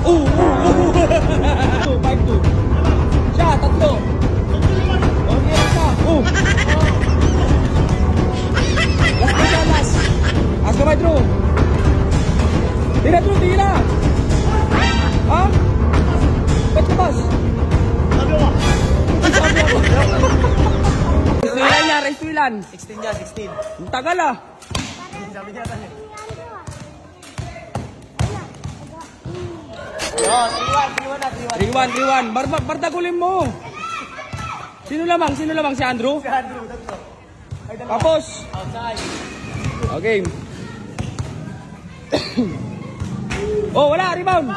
5-2. Siya, tatlo. Okay, siya. Last na siya, last. As kamay, Drew. Tira, Drew, tira. Ha? Ba't labas? Sabi ako. Restuilan niya, restuilan. 16 niya, 16. Ang tagal ah. Sabi niya tayo. 3-1. Bardagulin mo. Sino lamang? Si Andrew? Si Andrew, tatlo. Tapos. Outside. Okay. Oh, wala. Rebound.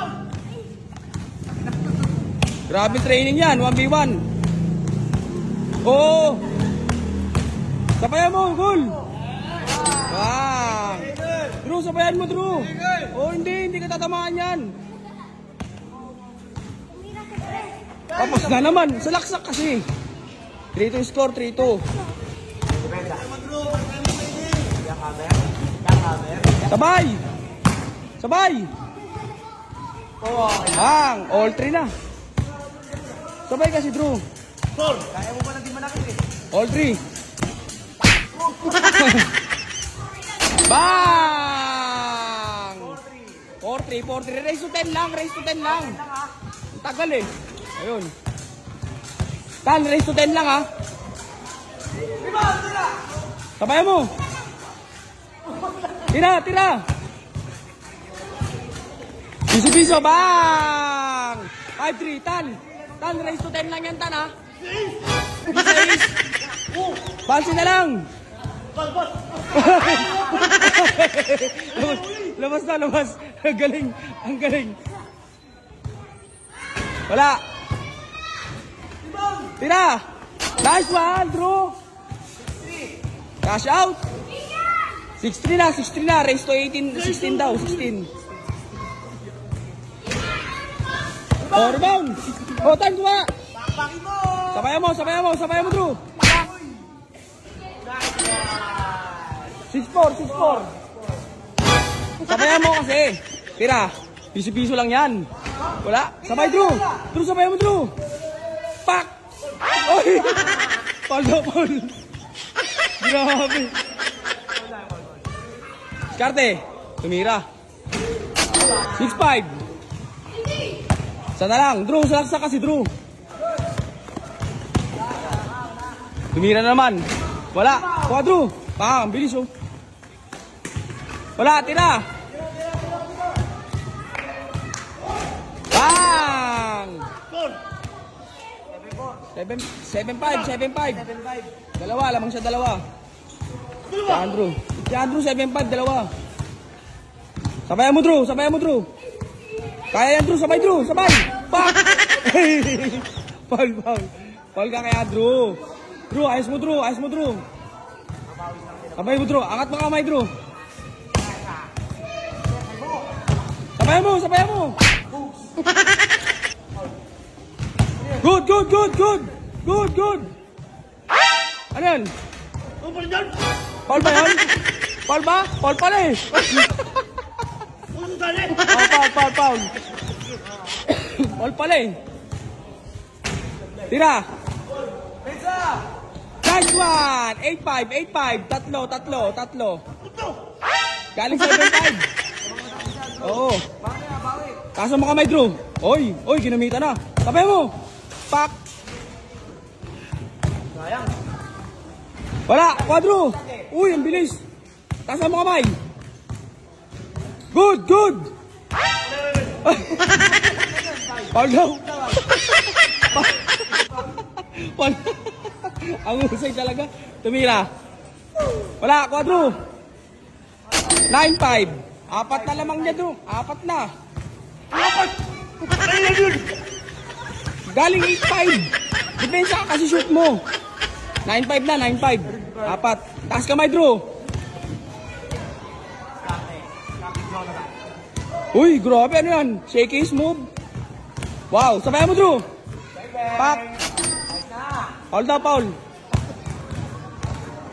Grabe training yan. 1v1. Oh. Sabayan mo. Goal. Wow. Drew, sabayan mo, Drew. Oh, hindi ka tatamaan yan. Tapos na naman. Salaksak kasi. 3-2 score, 3-2. Sabay. Bang, all 3 na. Sabay kasi, Drew. Kaya mo ba na di manakit eh? All 3. Bang! 4-3. Race to 10 lang. Ang tagal eh. Ayun. Tan, race to 10 lang ha. Sabayan mo. Tira. Piso, bang! 5-3, Tan, race to 10 lang yan, Tan ha. Pansin na lang. Labas. Ang galing. Wala. Tira. Nice one, Drew. Cash out. 6-3 na. Race to 18. 16 daw. 16. Oh, rebound. Oh, time to ba? Sabayan mo, Drew. 6-4. Sabayan mo kasi. Tira. Piso-piso lang yan. Wala. Sabay, Drew. Sabayan mo, Drew. Pak! Oy! Paul. Grabe. Skarte. Tumira. 6-5. Sana lang. Drew, salaksak kasi, Drew. Tumira na naman. Wala. Kuha, Drew. Ang bilis, oh. Wala, tira. Bang! 7-5. Dalawa, lamang siya dalawa. Si Andrew 7-5, dalawa. Sabayan mo, Drew. Kaya yan, Drew. Sabay. Bang! Paul ka kaya, Drew. Drew, ayos mo, Drew. Sabay mo, Drew. Angat mo kamay, Drew. Sabayan mo. Good. Ano yan? Paul ba yan? Paul pala eh. Paul. Paul pala eh. Tira. Nice one. 8-5. Tatlo. Galing 7-5. Oo. Kaso mo kamay, Drew. Oy, ginamita na. Sabay mo. Pak. Sayang. Wala, Drew. Uy, ang bilis. Kaso mo kamay. Good. Paul daw. Paul. Ang usay talaga. Tumira. Wala, Drew. 9-5. 4 na lamang niya, Drew. 4 na. Galing 8-5. Depensa ka kasi shoot mo. 9-5 na, 9-5. 4. Taas kamay, Drew. Uy, grabe, ano yan? Shaky move. Wow, sabayan mo, Drew. Pak. Paul.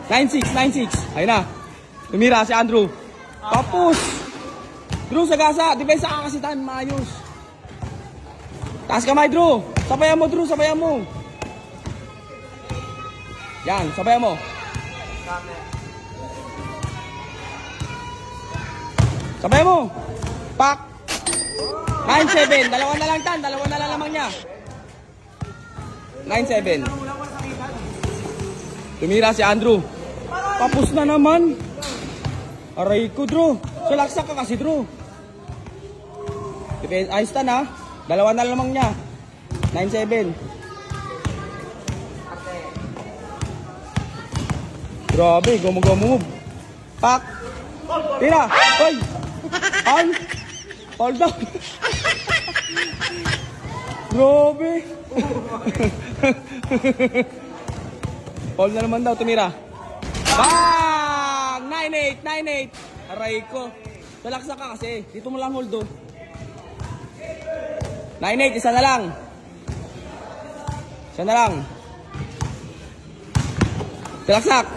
9-6. Ayun na. Tumira si Andrew. Tapos. Drew, sagasa. Depensa ka kasi tan, maayos. Taas kamay, Drew. Sabayan mo, Drew. Sabayan mo. Yan, sabayan mo. Sabayan mo. Pak. 9-7. Dalawa na lang tan. Dalawa na lang lamang niya. 9-7. Tumira si Andrew. Tapos na naman. Aray ko, Drew. Sulaksak ka kasi, Drew. Ayos tan, ha. Dalawa na lamang niya. 9-7. Grabe, gumugumove. Pak. Tira. Hoy. All. All down. Grabe. All na naman daw, tumira. Bang! 9-8, 9-8. Aray ko. Salaksak ka kasi. Dito mo lang hold, 9-8, isa na lang. Isa na lang. Salaksak.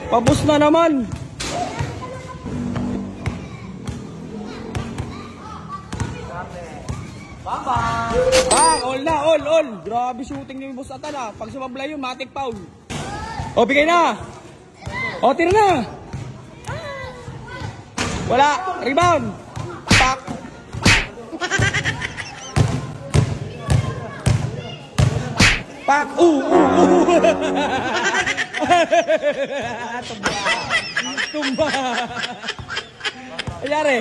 Pabus na naman. Bang! All na, all. Grabe shooting ni Boss Atan, ha. Pag sumablay yun, matik foul. O, bigay na. O, tira na. Wala. Rebound. Pak. Pak. Tumba. Ano yari?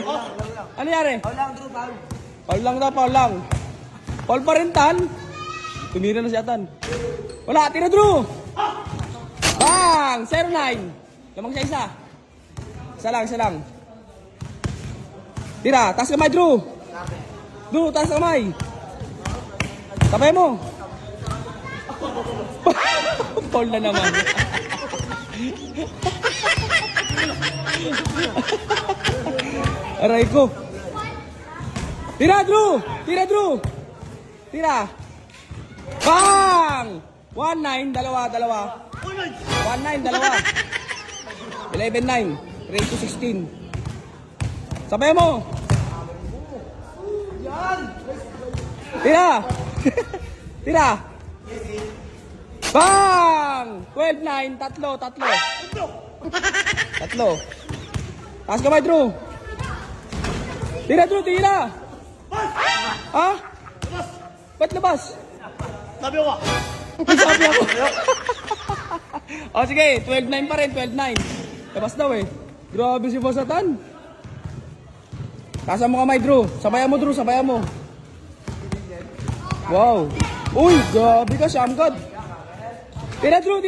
Ano yari? Paul lang daw, Paul lang. Paul pa rin, Tan. Tumira na si Atan. Wala, tira, Drew. Bang! 0-9. Lamang siya isa. Isa lang. Tira, taas kamay, Drew. Drew, taas kamay. Tapay mo. Paul na naman. Aray ko. Tira, Drew. Tira. Bang! 1-9, dalawa. 1-9, dalawa. 11-9. 3-16. Sabay mo. Tira. Tira. Bang! 12-9, tatlo. Taas kamay, Drew. Tira, Drew, tira. Ha? Ba't labas? Sabi ako. Sabi ako. O sige, 12-9 pa rin, 12-9. Labas daw eh. Grabe si Boss Atan. Taas mo kamay, Drew. Sabayan mo, Drew, sabayan mo. Wow. Uy, grabe ka, Shamgod. Tira, Drew.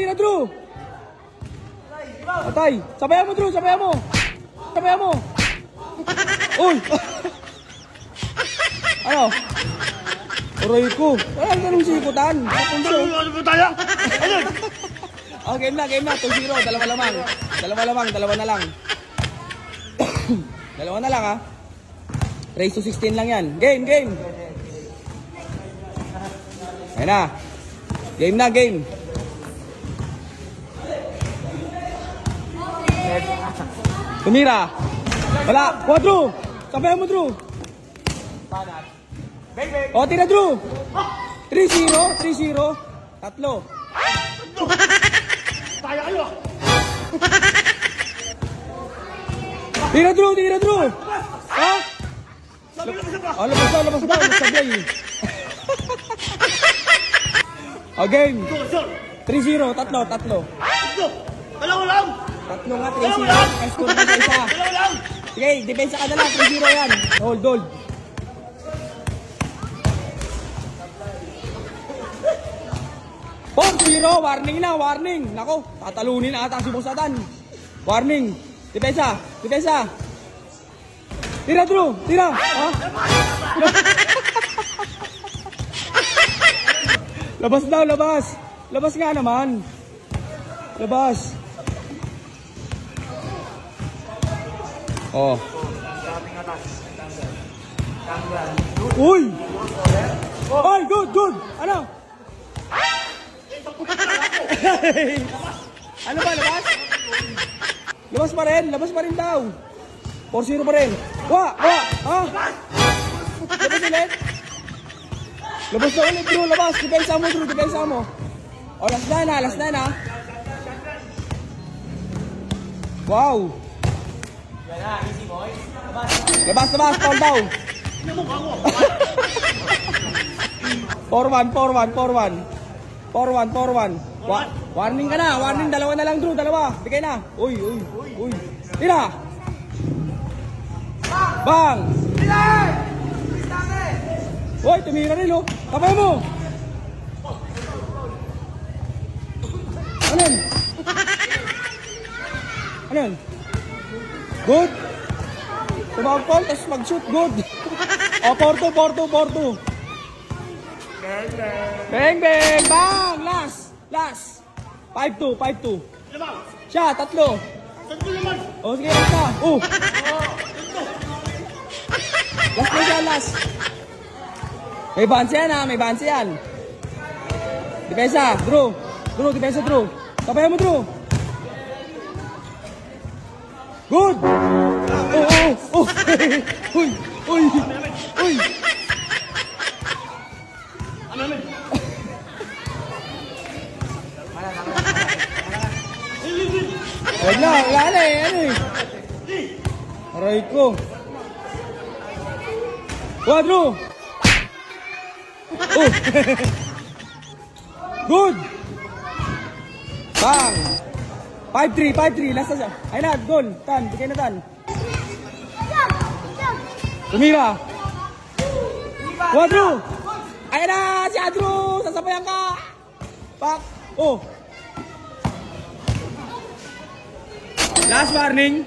Atay. Sabayan mo, Drew, sabayan mo. Uy. Ano? Aray ko. Ano ganun sikutan? Ano po tayo? Oh, game na. 2-0. Dalawa na lang. Dalawa na lang, ha? Race to 16 lang yan. Game. Ayan na. Game. Tumira. Wala. Kuha, Drew. Sabayan mo, Drew. O, tira, Drew. 3-0. Tatlo. Tayo kayo. Tira, Drew. Ha? Labas daw. Sablay. O, game. 3-0. Tatlo. Dalawa lang. Tatlo nga, 3-0. Ang score na sa isa. Dalawa lang. Sige, depensa ka na lang. 3-0 yan. Hold. 4-0, warning. Nako, tatalunin na ata si Boss Atan. Warning. Depensa. Tira, Drew. Ha? Labas daw. Labas nga naman. Labas. Oh. Uy! Ay, good. Ano? Ano ba, labas? Labas pa rin daw. 4-0 pa rin. Ha? Labas ulit. Labas na ulit, Drew. Labas. Depensa mo, Drew. Depensa mo. O, last na na. Wow. Yan na, easy boys. Labas. Fall down. 4-1. Warning ka na. Warning. Dalawa na lang, Drew. Dalawa. Bigay na. Uy. Tira. Bang. Uy, tumira rin, oh. Kapay mo. Ano yun? Good. Tumawag Paul, tapos mag-shoot. Good. O, 4-2. Bang. Bang. Last. 5-2. Siya, 3. O, sige, last na. Last. May bansi yan. Depensa, Drew. Kapay mo, Drew. Good. Uy. Wala na eh. Ano eh. Aray ko. Drew. Good. Bang. 5-3. Last na siya. Ayun na, goal. Bigay na tan. Tumira. Drew. Ayun na, si Drew. Sasabayan ka. Pak. Last warning.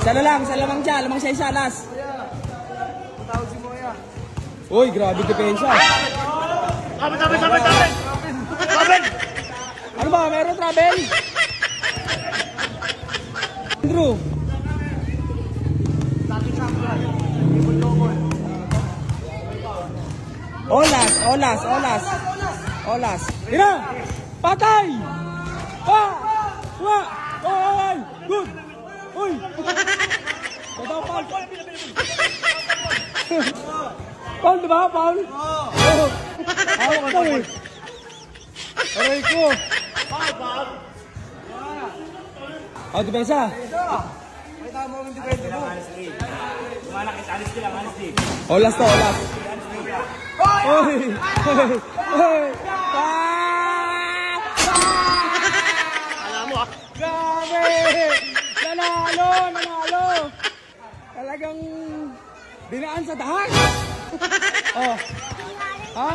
Lamang siya. Last. Uy, grabe depensa. Travel! Ano ba? Meron travel? Drew. Olas. Tira! Patay! Oy! Good! Uy! Ito, Paul! Paul, diba? Paul? Hawak ka eh. Aray ko. Depensa. May tama mo yung depende mo. Honestly lang. Last. Oy! Alam mo Grabe! Nanalo! Talagang dinaan sa dahas. Ha?